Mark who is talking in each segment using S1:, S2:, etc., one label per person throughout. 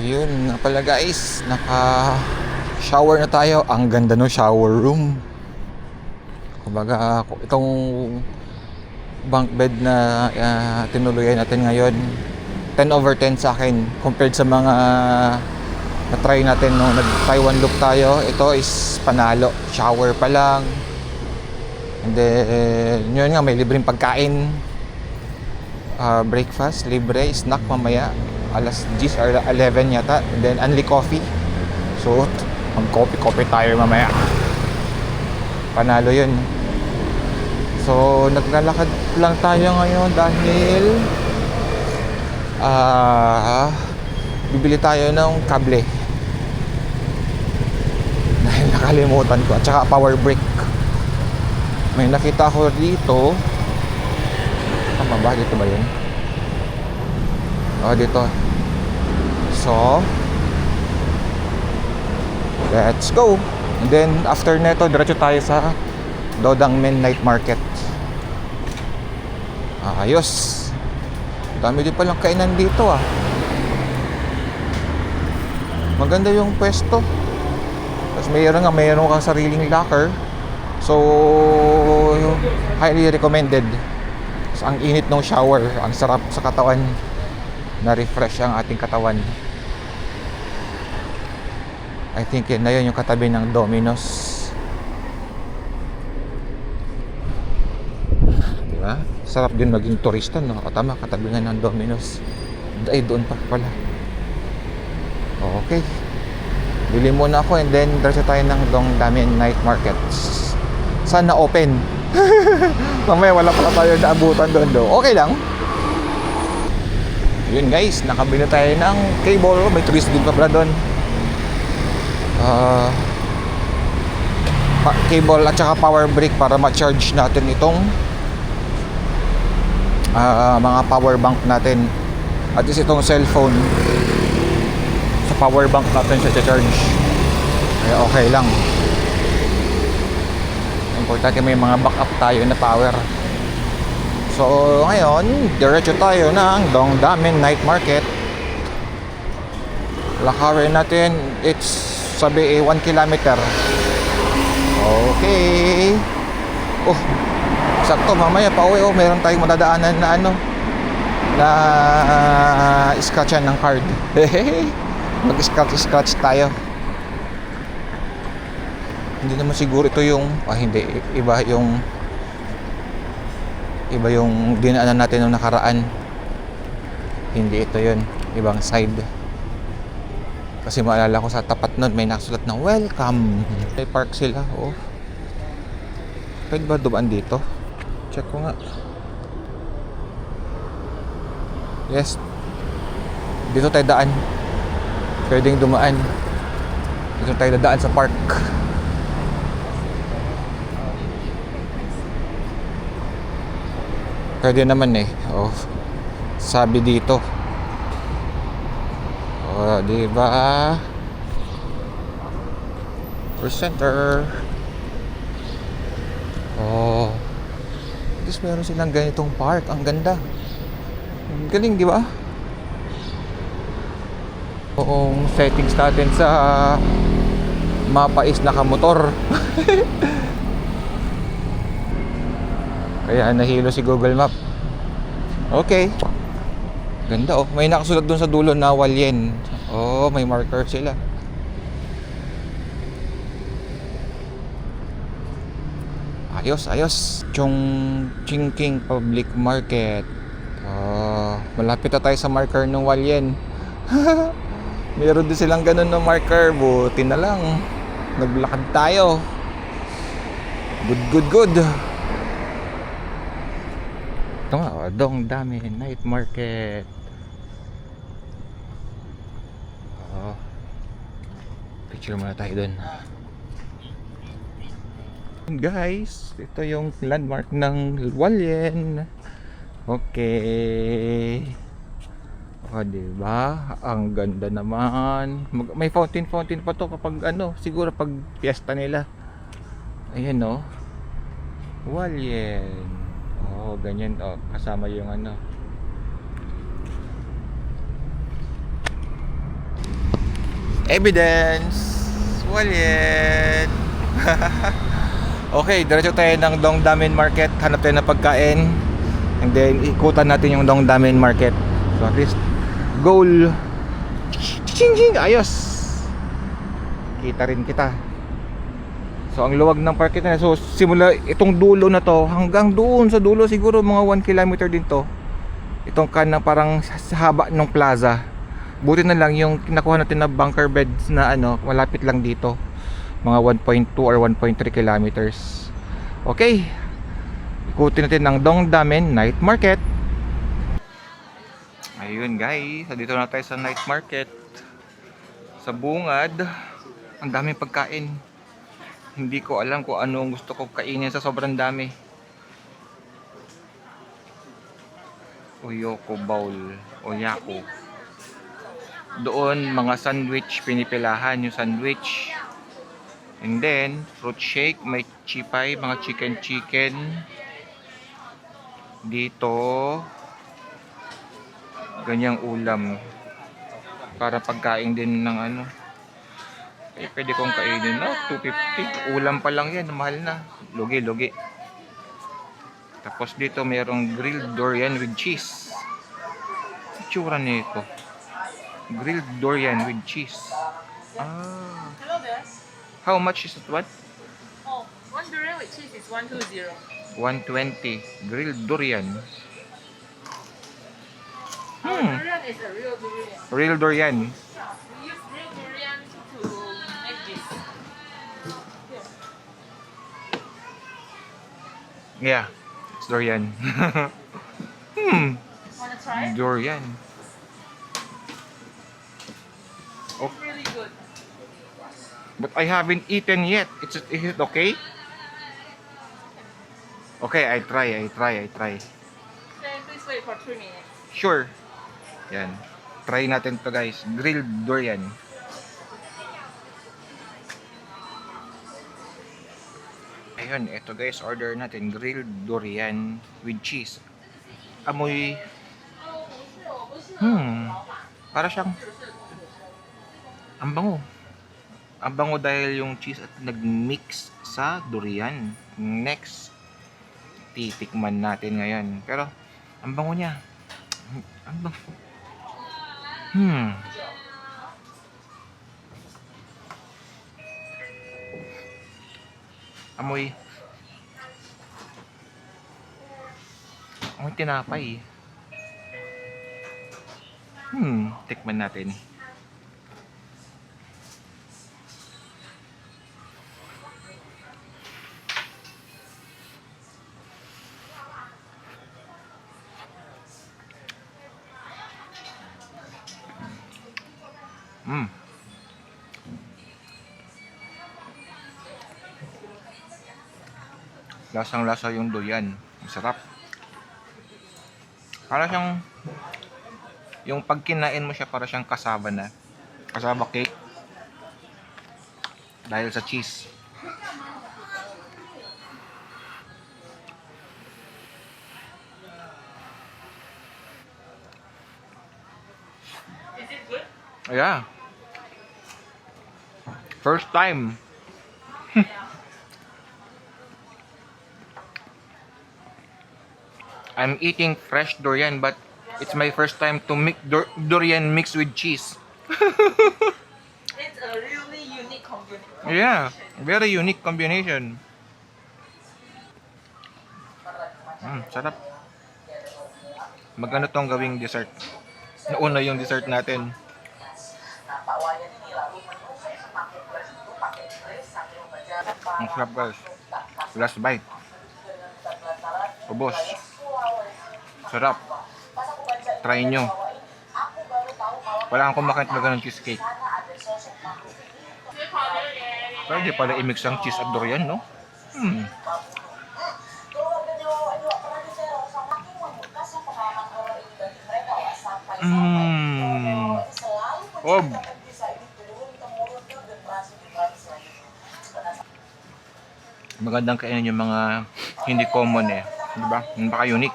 S1: Ayun nga pala guys, naka-shower na tayo. Ang ganda no shower room. Kumbaga, itong bunk bed na tinuluyan natin ngayon, 10/10 sa akin compared sa mga na-try natin nung nag-Taiwan look tayo. Ito is panalo. Shower pa lang. And then, yun nga, may libreng pagkain. Breakfast, libre, snack mamaya. Alas 10 or 11 yata. And then, only coffee. So, mag-coffee tayo mamaya. Panalo yun. So, naglalakad lang tayo ngayon dahil bibili tayo ng kable. Dahil nakalimutan ko. At saka power brick. May nakita ko dito. Tama ba? Dito ba yun? Dito. So, let's go. And then, after neto, diretso tayo sa Dodangmen Night Market. Ayos. Dami din palang kainan dito Maganda yung pwesto. Tapos mayroon kang sariling locker. So, highly recommended. So, ang init ng shower, ang sarap sa katawan. Na-refresh ang ating katawan. I think yun na yun yung katabi ng Domino's. Diba? Sarap din maging turista, no? Tama, katabi nga ng Domino's. Ay, doon pa pala. Okay. Bili muna ako and then diretso tayo ng Dongdaemen Night Market. Sana open. Mamaya wala pala tayo naabutan doon do. Okay lang. Yun guys, nakabili tayo ng cable. May twist din pa pala doon. Cable at saka power brick para ma-charge natin itong mga power bank natin. At least itong cellphone sa power bank natin siya charge. Kaya okay lang. Importante may mga backup tayo na power. So ngayon, diretso tayo ng Dongdaemen Night Market. Lakarin natin, it's sabi 1 kilometer. Okay. Sakto mamaya pa uwi. Meron tayong madadaanan na na scratchan ng card. Mag-scratch tayo. Hindi naman siguro ito yung hindi, iba yung dinaanan natin nung nakaraan. Hindi ito yun, ibang side. Kasi maalala ko sa tapat nun may nakasulat na welcome. May park sila. Pwede ba dumaan dito? Check ko nga. Yes, dito tayo daan. Pwedeng dumaan. Dito tayo dadaan sa park. Pwede naman sabi dito. Diba? First center. At least meron silang ganitong park. Ang ganda. Ang galing, di ba? Yung settings natin sa mapa is nakamotor. Kaya nahilo si Google Map. Okay. Ganda may nakasulat dun sa dulo na Hualien. May marker sila. Ayos. Chongqing Public Market. Malapit na tayo sa marker ng Hualien. Meron din silang ganun na marker. Buti na lang naglakad tayo. Good. Ito nga, Dongdaemen Night Market. Picture muna tayo dun. Guys, ito yung landmark ng Hualien. Okay. Diba? Ang ganda naman. May fountain pa to kapag siguro pag fiesta nila. Ayan Hualien. Ganyan kasama yung Evidence! Wallet! Okay, diretso tayo ng Dongdaemun Market. Hanap tayo ng pagkain. And then, ikutan natin yung Dongdaemun Market. So at least, goal! Ching! Ayos! Kita rin kita. So ang luwag ng market na. So simula itong dulo na to hanggang doon sa dulo, siguro mga 1 kilometer din to. Itong kanang parang sa haba ng plaza. Buti na lang yung kinakuha natin na bunker beds na malapit lang dito. Mga 1.2 or 1.3 kilometers. Okay. Ikutin natin ng Dongdaemun Night Market. Ayun guys, dito na tayo sa night market. Sa bungad, ang daming pagkain. Hindi ko alam kung anong gusto ko kainin sa sobrang dami. Oyoko bowl, oyako. Doon mga sandwich, pinipilahan yung sandwich. And then fruit shake, may chipay, mga chicken. Dito ganyang ulam. Para pagkain din ng pwede kong kainin, no? 250. Ulam pa lang yan, mahal na. Lugi. Tapos dito mayroong grilled durian with cheese. Itsura nito. Grilled durian with cheese.
S2: Hello there.
S1: How much is it? What?
S2: Oh, one durian with cheese is 120.
S1: 120. Grilled durian.
S2: Durian is a real durian.
S1: Real durian.
S2: We use real durian to make this.
S1: Yeah, it's durian.
S2: Wanna try it?
S1: Durian.
S2: It's really good.
S1: But I haven't eaten yet. Is it okay? Okay, I try.
S2: Then please wait for 3 minutes.
S1: Sure. Yan. Try natin to guys. Grilled durian. Ayun, ito guys, order natin. Grilled durian with cheese. Amoy. Para siyang ang bango. Ang bango dahil yung cheese at nag-mix sa durian. Next, titikman natin ngayon. Pero, ang bango niya. Ang bango. Amoy tinapay. Tikman natin. Lasang-lasa yung durian. Masarap. Para siyang yung pag kinain mo siya, para siyang kasaba na. Kasaba cake. Dahil sa cheese.
S2: Is it good?
S1: Yeah. First time. I'm eating fresh durian, but it's my first time to mix durian mixed with cheese.
S2: It's a really unique combination.
S1: Yeah, very unique combination. Sarap. Magano tong gawing dessert? Nauna yung dessert natin. Ang sarap guys. Last bite. Ubos. Sarap. Try nyo. Wala kang kumakain talaga ng cheesecake. Pwede pala i-mix ang cheese at durian, no? Oh. Magandang kainin yung mga hindi common eh. Diba? Napaka-unique.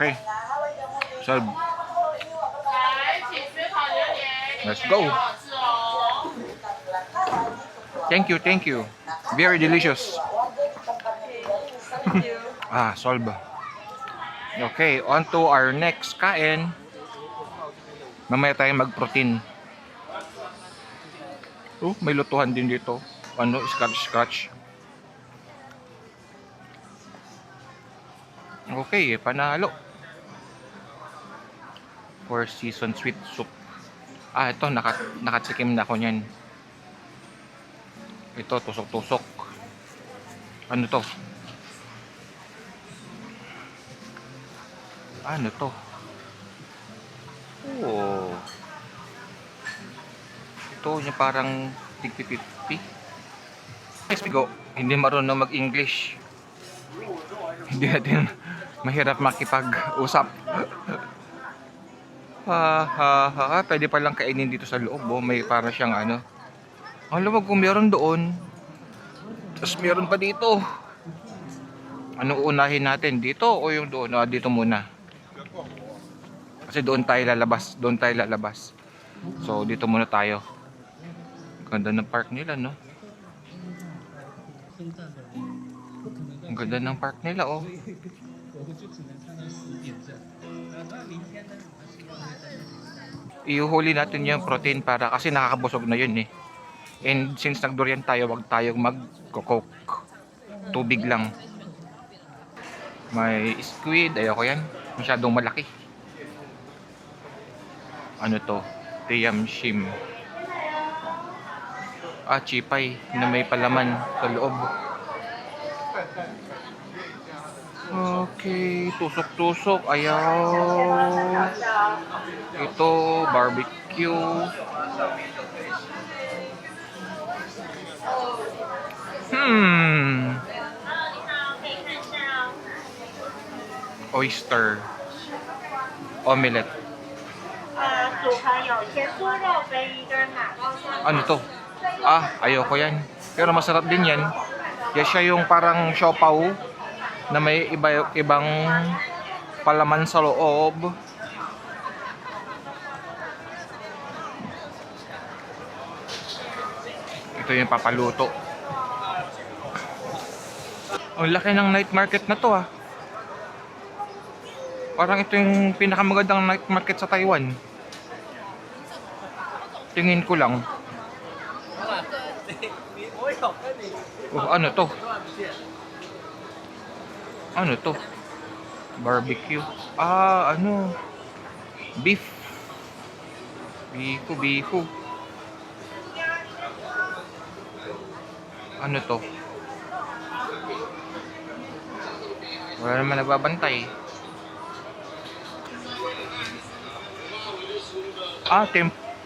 S1: Okay. So, Let's go. Thank you, thank you. Very delicious. Solve. Okay, on to our next kain. Mamaya tayo mag-protein. May lutuhan din dito. Scratch. Okay, panalo. Four season sweet soup. Ito, nakatikim na ako niyan. Ito, tusok-tusok. Ano to? Ano to? Ito, yung parang tig-50. Yes, bigo. Hindi marunong mag-English. Hindi natin mahirap makipag-usap. Pwede palang kainin dito sa loob. May para siyang ano. Ang lumag kung meron doon. Tapos meron pa dito. Anong unahin natin? Dito o yung doon? Dito muna. Kasi doon tayo lalabas. So dito muna tayo. Ganda ng park nila, no? Ang ganda ng park nila, oh. Iuhuli natin yung protein para kasi nakakabusog na yun eh. And since nagdurian tayo, wag tayong mag-coke. Tubig lang. May squid, ayoko yan. Masyadong malaki. Ano to? Tiyam-shim. Chipay na may palaman sa loob. Okay, tusok-tusok. Ayaw. Ito, barbecue. Oyster. Omelette. Ano to? Ayoko yan. Pero masarap din yan. Yan siya yung parang siopaw na may ibang palaman sa loob. Ito yung papaluto. Ang laki ng night market na to Parang ito yung pinakamagandang night market sa Taiwan. Tingin ko lang. Ano to? Ano to? Barbecue. Ano? Beef. Bifu. Ano to? Wala naman nagbabantay.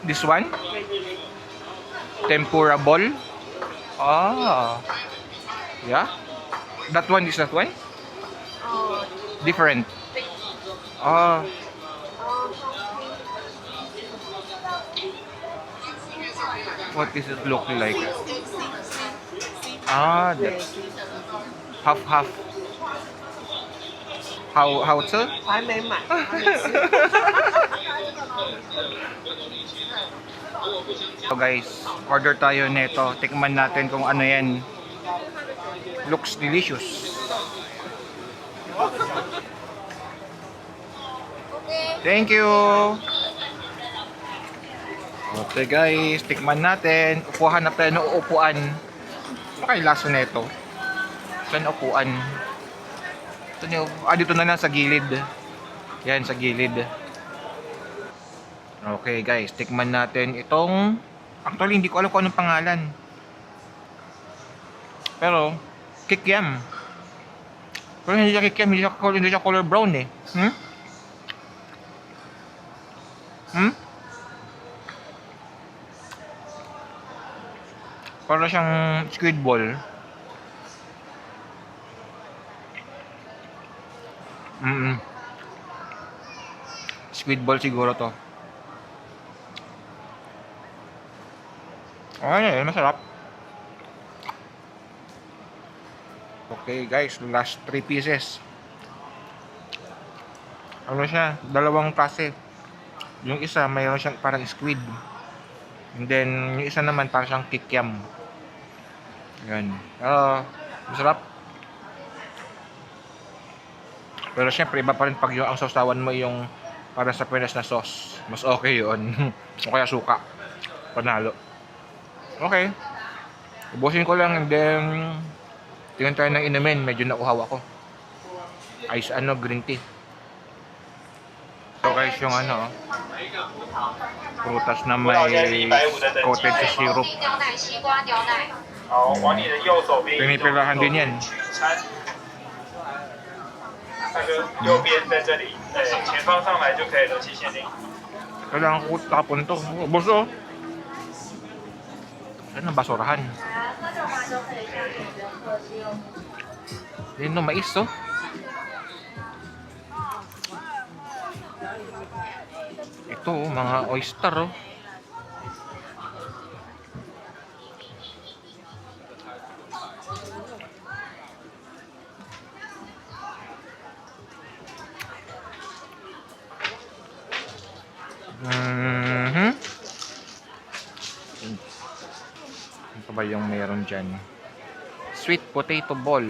S1: This one? Tempura ball? Yeah? That one is that one? Different. What does it look like? That's half. How to?
S2: 还没买。
S1: So guys, order tayo nito. Tikman natin kung ano yan. Looks delicious. Thank you. Okay guys, tikman natin. Upuhan na tayo ng upuan. Ano kayo laso nito? Saan upuan? Dito na lang sa gilid. Yan, sa gilid. Okay guys, tikman natin itong... Actually, hindi ko alam kung anong pangalan. Pero, kikiam. Pero hindi siya kikiam, hindi siya color brown eh. Para siyang squid ball. Squid ball siguro to. Masarap. Okay guys, last 3 pieces. Ano siya? Dalawang klase. Yung isa mayroon siyang parang squid. And then, yung isa naman parang siyang kikiam. Yan. Masarap. Pero syempre, iba pa rin pag yung ang sausawan mo yung para sa Pinas na sauce. Mas okay yun. O kaya suka. Panalo. Okay. Ubusin ko lang and then tingnan tayo ng inumin. Medyo nauhaw ako. Ice green tea. So guys, yung prutas na may coated sa syrup.
S3: 好，往你的右手边移动。
S1: Pinipilahan din yan.
S3: 那个右边在这里，对，前方上来就可以了，谢谢您。
S1: Kailangan ko tapon to. Ubus oh. Saan ang basurahan? Yan no, mais oh. Ito oh, mga oyster oh. Ano ba yung meron dyan? Sweet potato ball.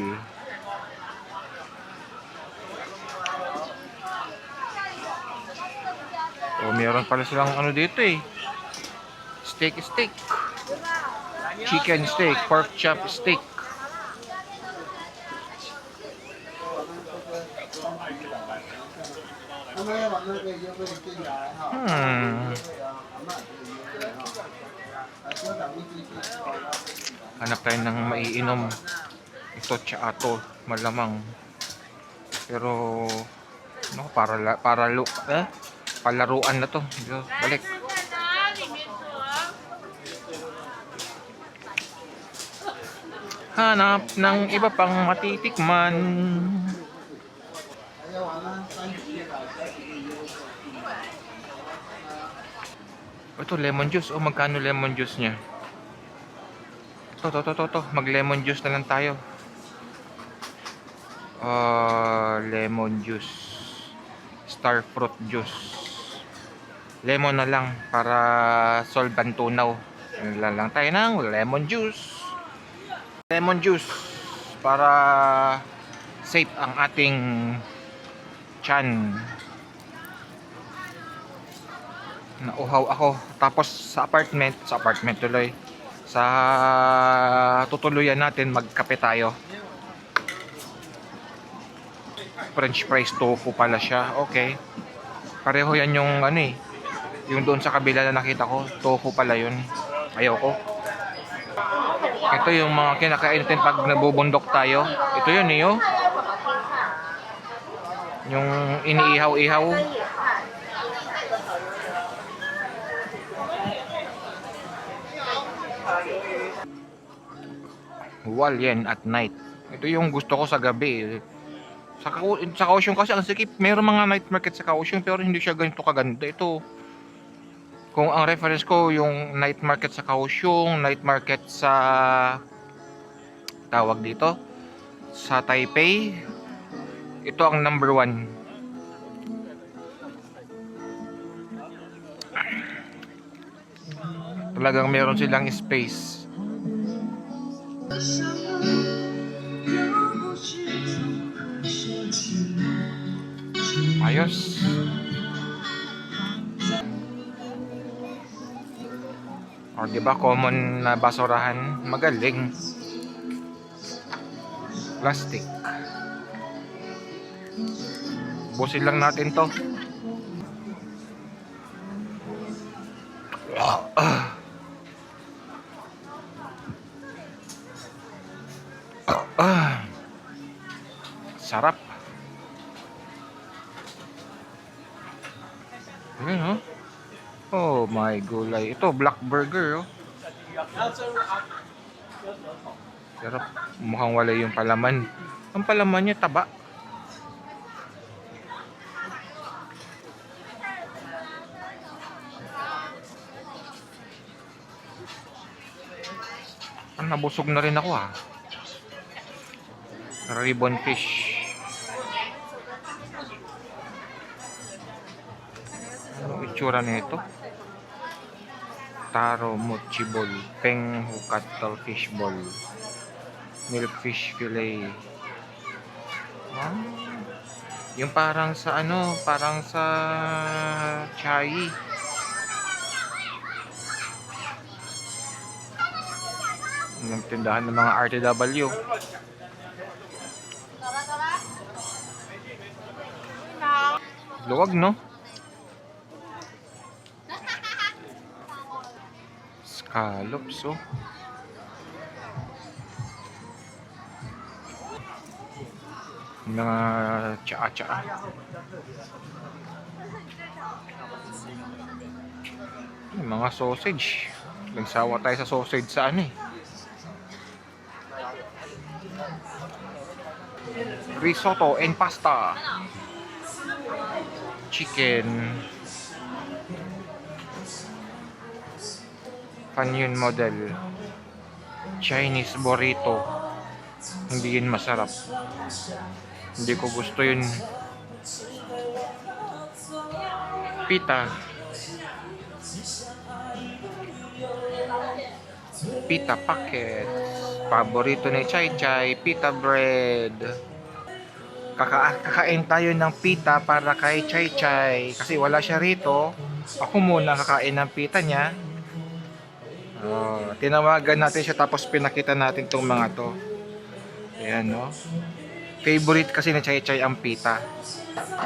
S1: Oh, meron pala silang dito eh. Steak. Chicken steak, pork chop steak. Hanap tayo ng maiinom. Ito tsaka to, malamang. Pero palaruan na to. Balik. Hanap ng iba pang matitikman. Ito lemon juice. Oh, magkano lemon juice niya? Ito. Mag lemon juice na lang tayo. Lemon juice. Star fruit juice. Lemon na lang para solvent tunaw. Lang tayo ng lemon juice. Lemon juice para safe ang ating tiyan. Nauhaw ako. Tapos sa apartment tuloy. Sa tutuluyan natin, magkape tayo. French fries tofu pala siya. Okay. Pareho yan yung yung doon sa kabila na nakita ko. Tofu pala yun. Ayaw ko. Ito yung mga kinakain natin pag nabubundok tayo. Ito yun oh. Yung iniihaw-ihaw. Walyen at night. Ito yung gusto ko sa gabi. Sa Kaohsiung kasi ang sikip. Mayroong mga night market sa Kaohsiung pero hindi siya ganito kaganda. Ito, kung ang reference ko yung night market sa Kaohsiung, night market sa tawag dito sa Taipei, ito ang number 1. Talagang meron silang space. Ayos. O, diba common na basurahan? Magaling. Plastic. Busin lang natin to. Sarap. Ayan, oh my gulay. Ito, black burger, oh. Sarap. Mukhang wala yung palaman. Ang palaman niya, taba. Nabusog na rin ako, Ribbon fish. Anong itsura nito? taro mochi ball, peng hukat fish ball, milkfish fillet. Ah, yung parang sa ano, parang sa chai. Yung tindahan ng mga RTW. Luwag, no? Scallops, oh. Mga tsaa-tsaa. Yung mga sausage. Nagsawa tayo sa sausage sa ano eh. Risotto and pasta. Chicken. Panyon model. Chinese burrito. Hindi yun masarap. Hindi ko gusto yun. Pita. Pita packet. Paborito ni Chai Chai, pita bread. Kakain tayo ng pita para kay Chai Chai. Kasi wala siya rito. Ako muna kakain ng pita niya. Tinawagan natin siya tapos pinakita natin tong mga to. Ayan, no? Favorite kasi ni Chai Chai ang pita.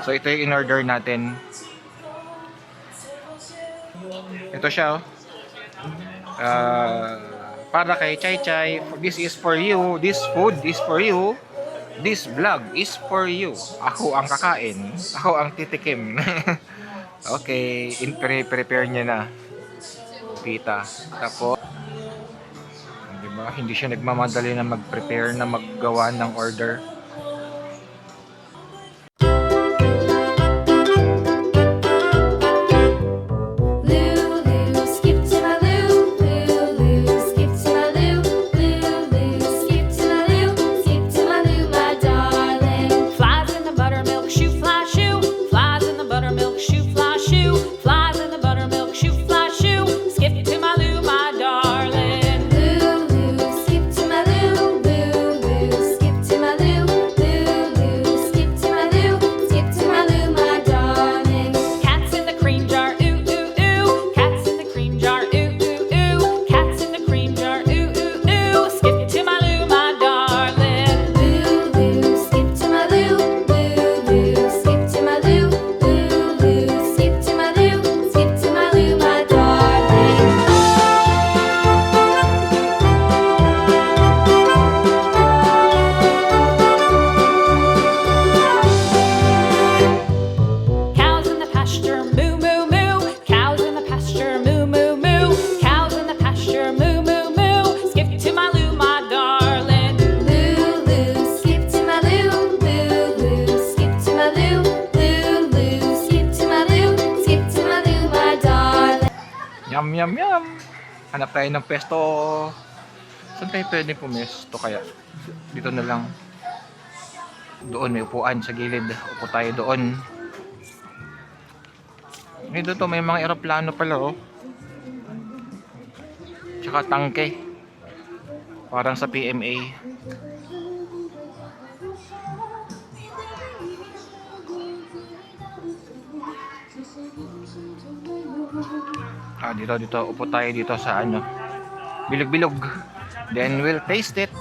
S1: So ito yung in-order natin. Ito siya, oh. Para kay Chai Chai, this is for you. This food is for you. This vlog is for you. Ako ang kakain. Ako ang titikim. Okay, prepare niya na. Pita. Tapos, diba? Hindi siya nagmamadali na mag-prepare na maggawa ng order. Yum, yum, yum. Hanap tayo ng pesto. Saan tayo pwede pumesto kaya? Dito na lang. Doon may upuan sa gilid. Upo tayo doon. Dito to may mga eroplano pala, oh. Tsaka tangke. Parang sa PMA. Dito upo tayo dito sa ano, bilog-bilog. Then we'll taste it.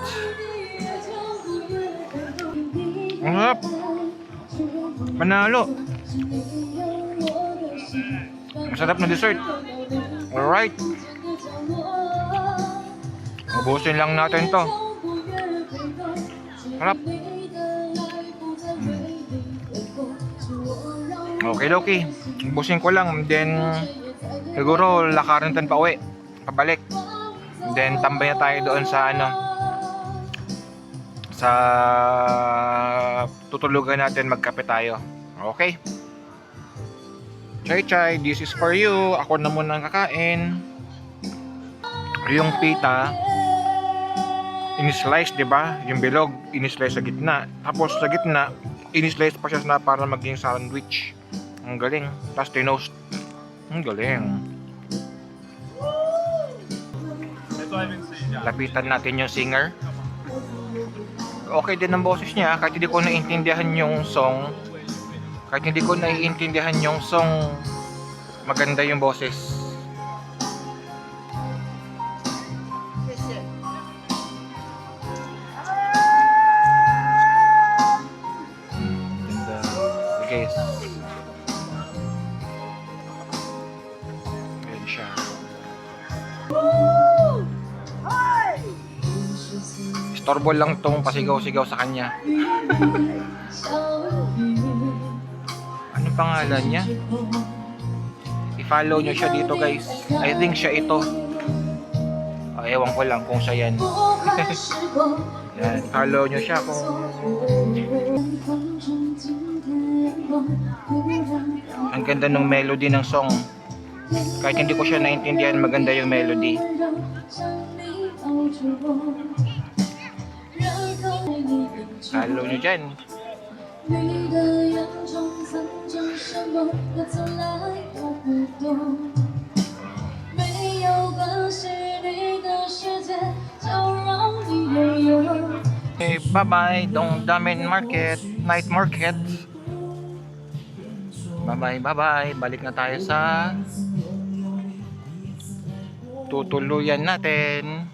S1: Ang harap. Panalo. Masarap na dessert. Alright. Ubusin lang natin to. Harap. Okay. Ubusin ko lang. Then siguro lakarin tayo pa uwi, pabalik. Then tambay na tayo doon sa ano, sa tutulugan natin, magkape tayo. Okay? Chai Chai, this is for you. Ako na muna ang kakain. Yung pita in-slice, 'di ba? Yung bilog in-slice sa gitna. Tapos sa gitna in-slice pa siya na para maging sandwich. Ang galing. Tapos tinost. Ang galing. Lapitan natin yung singer. Okay din ang boses niya, kahit hindi ko naiintindihan yung song. Kahit hindi ko naiintindihan yung song, maganda yung boses. Ganda. Guys. Ayan siya. Istorbo lang tong pasigaw-sigaw sa kanya. Anong pangalan niya? I-follow nyo siya dito guys. I think siya ito. Ewan ko lang kung siya yan. Yan, follow nyo siya kung... Ang ganda ng melody ng song. Kahit hindi ko siya naintindihan, maganda yung melody. Follow nyo dyan. Okay, bye-bye, Dongdaemun Market, night market. Bye-bye. Balik na tayo sa tutuluyan natin.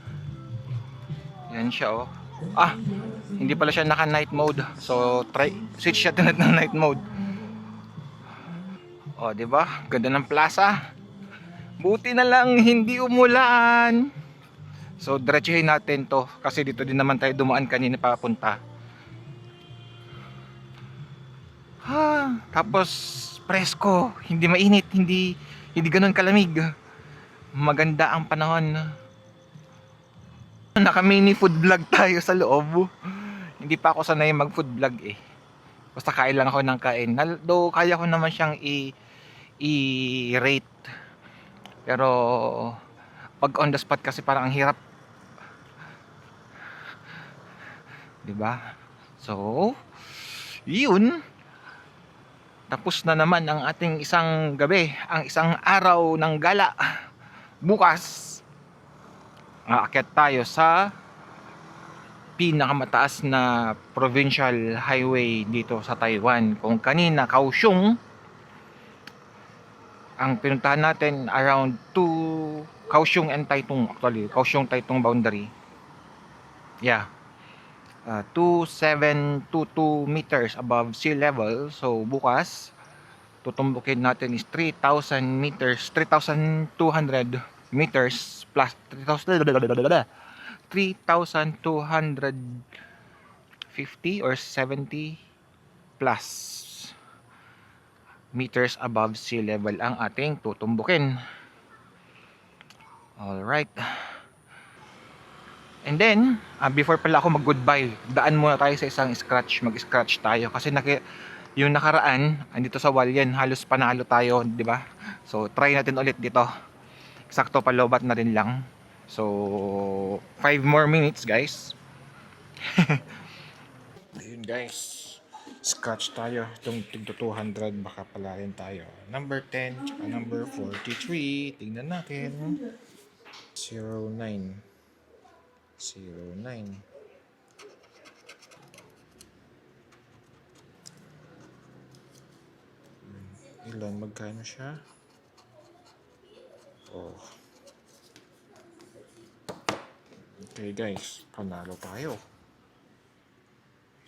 S1: Yan siya oh. Hindi pala siya naka night mode. So switch siya ng night mode. Oh, 'di ba? Ganda ng plaza. Buti na lang hindi umulan. So diretsuhin natin 'to kasi dito din naman tayo dumaan kanina papunta. Tapos presko, hindi mainit, hindi ganoon kalamig. Maganda ang panahon. Naka mini food vlog tayo sa loob. Hindi pa ako sanay mag food vlog eh. Basta kain lang ako ng kain. Though kaya ko naman siyang i-rate. Pero pag on the spot kasi parang ang hirap. 'Di ba? So, 'yun. Tapos na naman ang ating isang gabi, ang isang araw ng gala. Bukas aakyat tayo sa pinakamataas na provincial highway dito sa Taiwan. Kung kanina Kaohsiung ang pinuntahan natin, around Kaohsiung and Taitung, actually Kaohsiung Taitung boundary. Yeah. 2722 meters above sea level. So bukas tutumbukin natin is 3,000 meters, 3,200 meters plus 3,250 or 70 plus meters above sea level ang ating tutumbukin. Alright. And then, before pala ako mag-goodbye, daan muna tayo sa isang scratch. Mag-scratch tayo. Kasi yung nakaraan, andito sa wall yan, halos panalo tayo, di ba? So, try natin ulit dito. Sakto palobat na rin lang. So, 5 more minutes, guys. Ayun, guys. Scratch tayo. Itong tigto 200, baka pala rin tayo. Number 10, tsaka number 43. Tingnan natin. 09. Ilan, magkano siya? Oh. Okay guys, panalo tayo.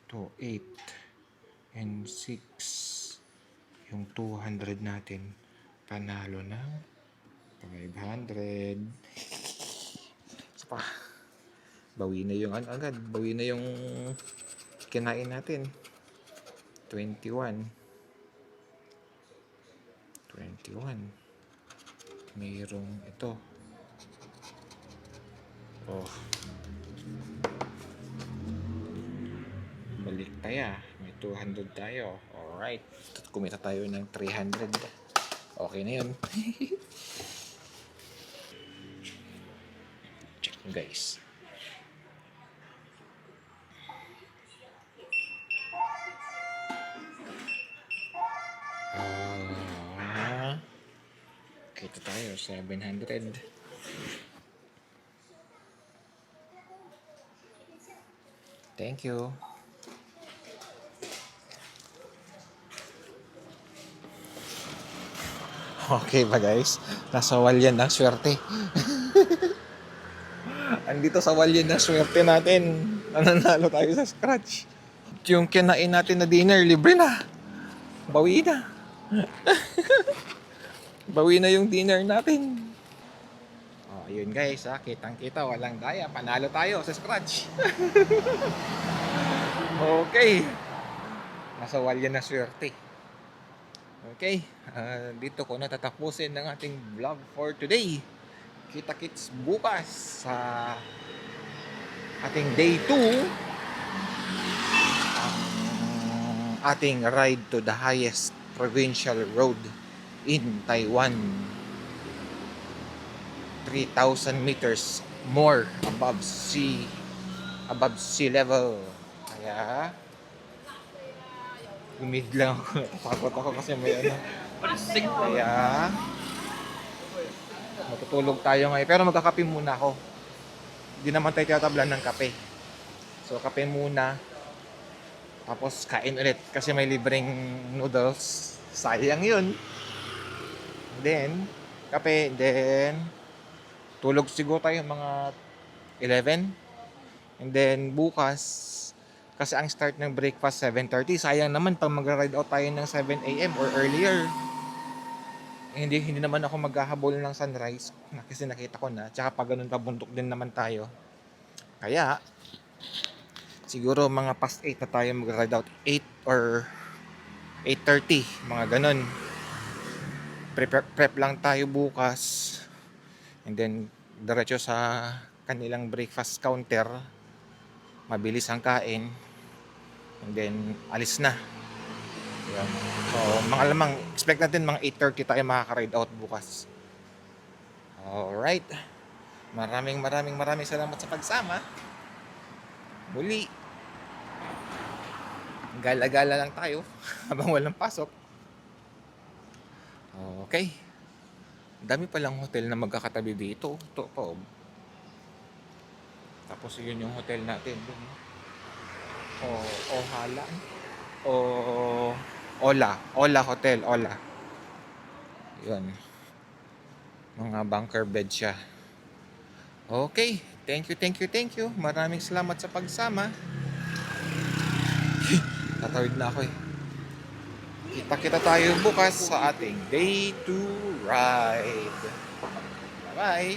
S1: Ito 8 and 6. Yung 200 natin panalo ng 500. Pa. Bawi na yung agad. Bawi na yung kinain natin. 21. Mayroong ito. Oh. Balik tayo. May 200 tayo. Alright. Kumita tayo ng 300. Okay na yun. Check guys. Kita tayo 700. Thank you. Okay ba guys? Nasa walyan ng swerte. Andito sa walyan ng swerte natin. Nananalo tayo sa scratch. Yung kinain natin na dinner, libre na. Bawi na. Bawi na yung dinner natin. Oh, yun guys, kitang-kita, walang daya. Panalo tayo sa scratch. Okay. Nasa walyan ng swerte. Okay, dito ko natatapusin ng ating vlog for today. Kita-kits bukas sa ating day 2. Ang ating ride to the highest provincial road in Taiwan. 3,000 meters more above sea level. Kaya lumid lang ako. Takot ako kasi may ano. Kaya matutulog tayo ngayon. Pero magkakape muna ako. Hindi naman tayo tatablan ng kape. So kape muna. Tapos kain ulit. Kasi may libreng noodles. Sayang yun. Then kape. Then tulog siguro tayo mga 11. And then bukas, kasi ang start ng breakfast 7:30. Sayang naman pag mag-ride out tayo ng 7 a.m. or earlier. Hindi naman ako maghahabol ng sunrise kasi nakita ko na. Tsaka pag ganun pabundok din naman tayo. Kaya siguro mga past 8 na tayo mag-ride out. 8 or 8:30, mga ganun. Prep lang tayo bukas. And then diretso sa kanilang breakfast counter. Mabilis ang kain. And then alis na. Yan. So mga lamang, expect natin mga 8:30 tayo makaka-ride out bukas. Alright. Maraming salamat sa pagsama. Muli. Gala-gala lang tayo habang walang pasok. Okay. Dami palang hotel na magkakatabi dito. Ito po. Tapos yun yung hotel natin dun. Ohala. Ola Hotel, Ola. Yun. Mga bunker bed siya. Okay. Thank you. Maraming salamat sa pagsama. Tatawid na ako eh. Kita-kita tayo bukas sa ating day 2 ride. Bye-bye.